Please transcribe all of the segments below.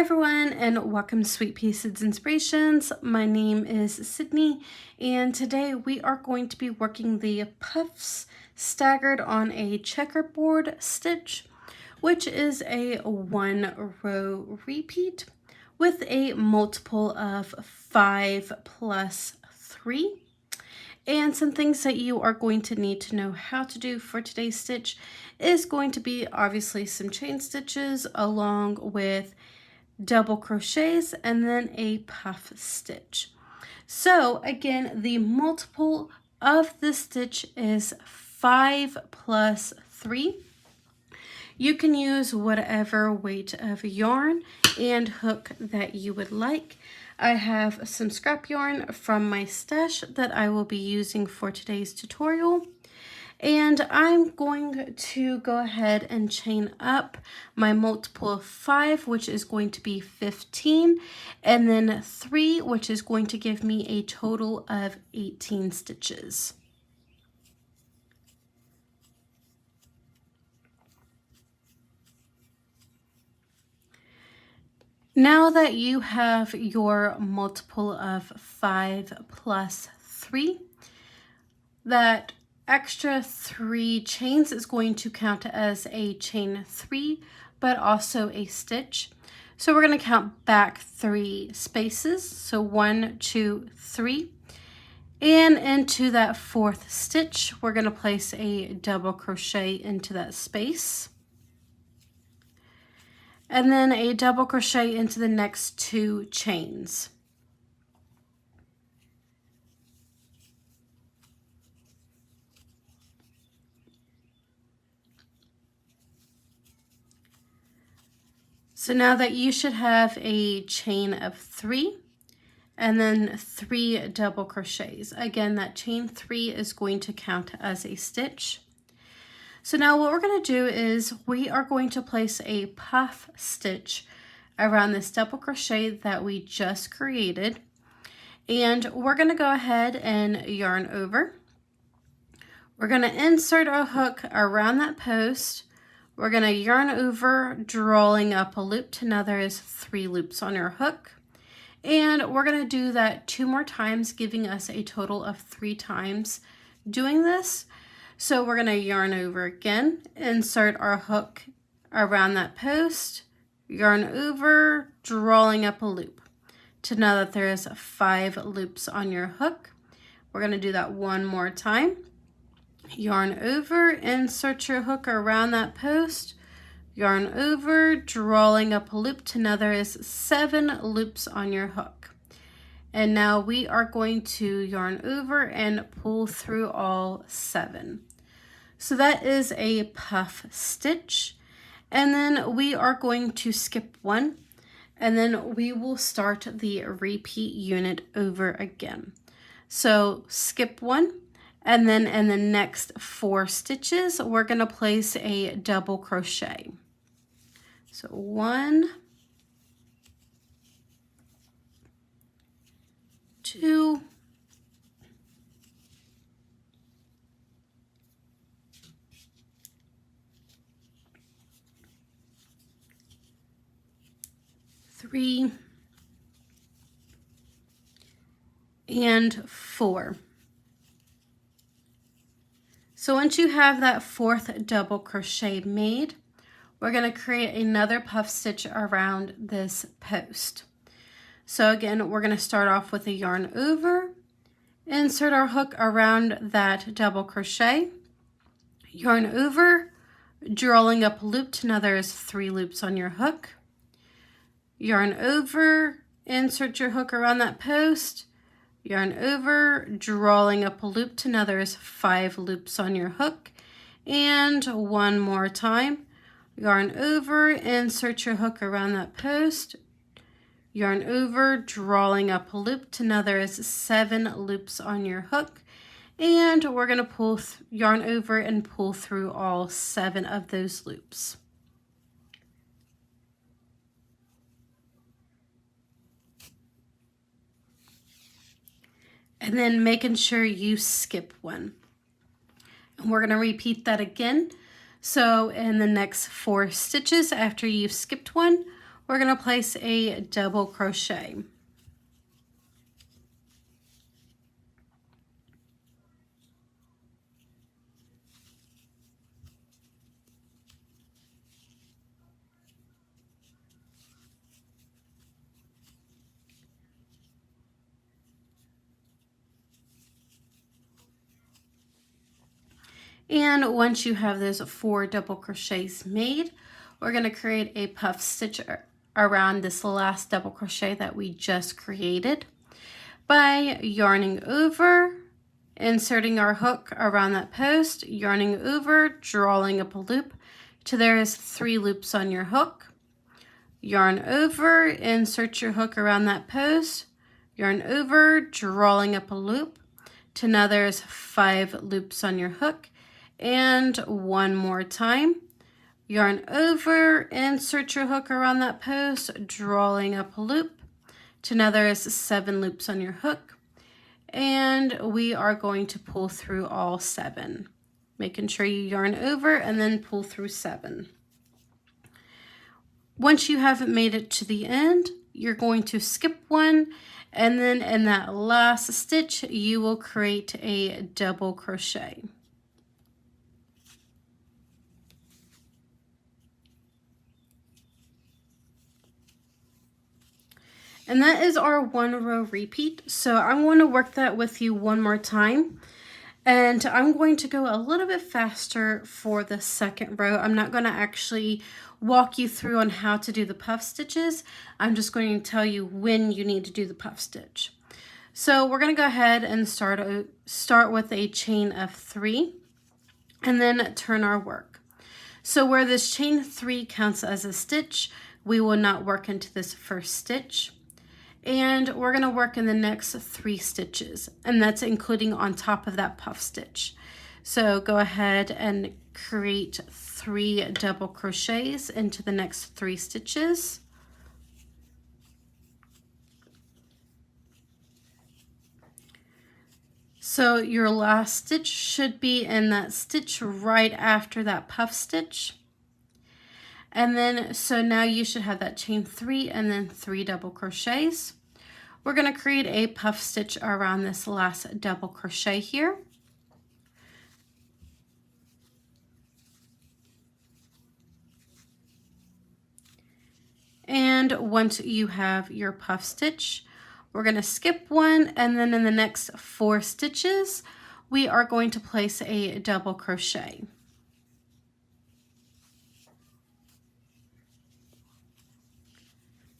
everyone, and welcome to Sweetpea Seeds Inspirations. My name is Sydney, and today we are going to be working the puffs staggered on a checkerboard stitch, which is a 1-row repeat with a multiple of 5 plus 3. And some things that you are going to need to know how to do for today's stitch is going to be obviously some chain stitches along with double crochets and then a puff stitch. So again, the multiple of the stitch is 5 plus 3. You can use whatever weight of yarn and hook that you would like. I have some scrap yarn from my stash that I will be using for today's tutorial. And I'm going to go ahead and chain up my multiple of 5, which is going to be 15, and then 3, which is going to give me a total of 18 stitches. Now that you have your multiple of 5 plus 3, that extra 3 chains is going to count as a chain 3, but also a stitch. So we're going to count back 3 spaces. So 1, 2, 3. And into that 4th stitch, we're going to place a double crochet into that space. And then a double crochet into the next 2 chains. So now that you should have a chain of 3 and then 3 double crochets. Again, that chain 3 is going to count as a stitch. So now what we're going to do is we are going to place a puff stitch around this double crochet that we just created. And we're going to go ahead and yarn over. We're going to insert our hook around that post. We're going to yarn over, drawing up a loop. Now there is 3 loops on your hook. And we're going to do that 2 more times, giving us a total of 3 times doing this. So we're going to yarn over again, insert our hook around that post, yarn over, drawing up a loop. To know that there is 5 loops on your hook. We're going to do that 1 more time. Yarn over, insert your hook around that post, yarn over, drawing up a loop. To know there is 7 loops on your hook. And now we are going to yarn over and pull through all 7. So that is a puff stitch. And then we are going to skip 1, and then we will start the repeat unit over again. So skip 1, and then in the next 4 stitches, we're going to place a double crochet. So 1, 2, 3, and 4. So once you have that 4th double crochet made, we're going to create another puff stitch around this post. So again, we're going to start off with a yarn over, insert our hook around that double crochet, yarn over, drawing up a loop. To now there is 3 loops on your hook. Yarn over, insert your hook around that post, yarn over, drawing up a loop. To now there is 5 loops on your hook. And 1 more time, yarn over, insert your hook around that post, yarn over, drawing up a loop. To now there is 7 loops on your hook. And we're going to yarn over and pull through all 7 of those loops. And then making sure you skip 1. And we're going to repeat that again. So in the next 4 stitches after you've skipped 1, we're going to place a double crochet. And once you have those 4 double crochets made, we're going to create a puff stitch around this last double crochet that we just created by yarning over, inserting our hook around that post, yarning over, drawing up a loop till there is 3 loops on your hook. Yarn over, insert your hook around that post, yarn over, drawing up a loop till now there's 5 loops on your hook. And one more time, yarn over, insert your hook around that post, drawing up a loop till now there is 7 loops on your hook. And we are going to pull through all 7, making sure you yarn over and then pull through 7. Once you have made it to the end, you're going to skip 1, and then in that last stitch you will create a double crochet. And that is our 1 row repeat. So I'm going to work that with you one more time. And I'm going to go a little bit faster for the second row. I'm not going to actually walk you through on how to do the puff stitches. I'm just going to tell you when you need to do the puff stitch. So we're going to go ahead and start with a chain of 3 and then turn our work. So where this chain 3 counts as a stitch, we will not work into this first stitch. And we're going to work in the next 3 stitches, and that's including on top of that puff stitch. So go ahead and create 3 double crochets into the next 3 stitches. So your last stitch should be in that stitch right after that puff stitch. And then, so now you should have that chain 3 and then 3 double crochets. We're going to create a puff stitch around this last double crochet here. And once you have your puff stitch, we're going to skip 1, and then in the next 4 stitches, we are going to place a double crochet.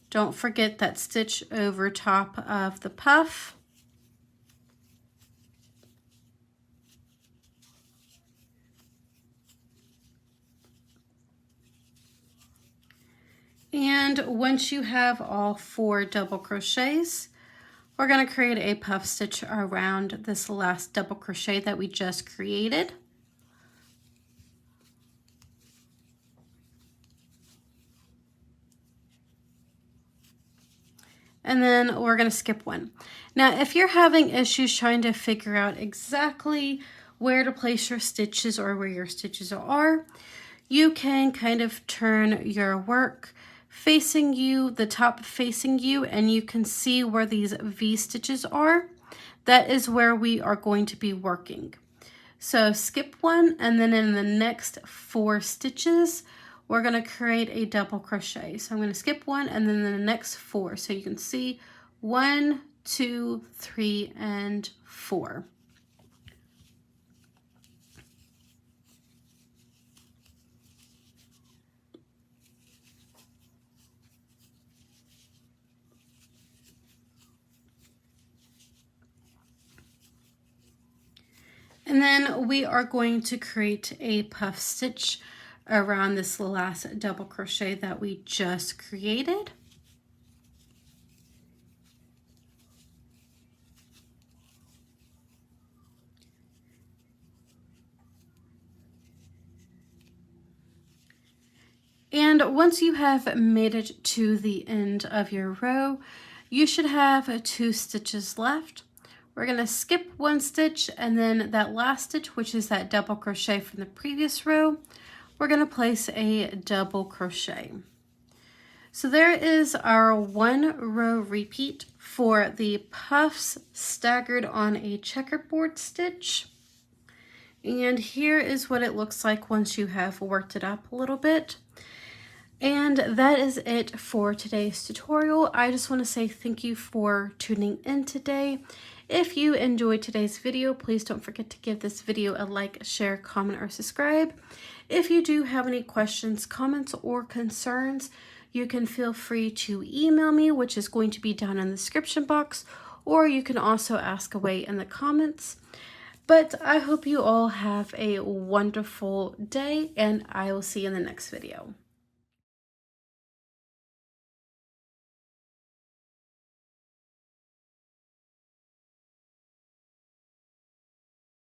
Don't forget that stitch over top of the puff. And once you have all 4 double crochets, we're going to create a puff stitch around this last double crochet that we just created. And then we're going to skip 1. Now, if you're having issues trying to figure out exactly where to place your stitches or where your stitches are, you can kind of turn your work facing you, the top facing you, and you can see where these V stitches are. That is where we are going to be working. So skip 1, and then in the next 4 stitches, we're going to create a double crochet. So I'm going to skip 1 and then the next 4. So you can see 1, 2, 3, and 4. And then we are going to create a puff stitch around this last double crochet that we just created. And once you have made it to the end of your row, you should have 2 stitches left. We're going to skip 1 stitch, and then that last stitch, which is that double crochet from the previous row, we're going to place a double crochet. So there is our 1 row repeat for the puffs staggered on a checkerboard stitch. And here is what it looks like once you have worked it up a little bit. And that is it for today's tutorial. I just want to say thank you for tuning in today. If you enjoyed today's video, please don't forget to give this video a like, share, comment, or subscribe. If you do have any questions, comments, or concerns, you can feel free to email me, which is going to be down in the description box, or you can also ask away in the comments. But I hope you all have a wonderful day, and I will see you in the next video.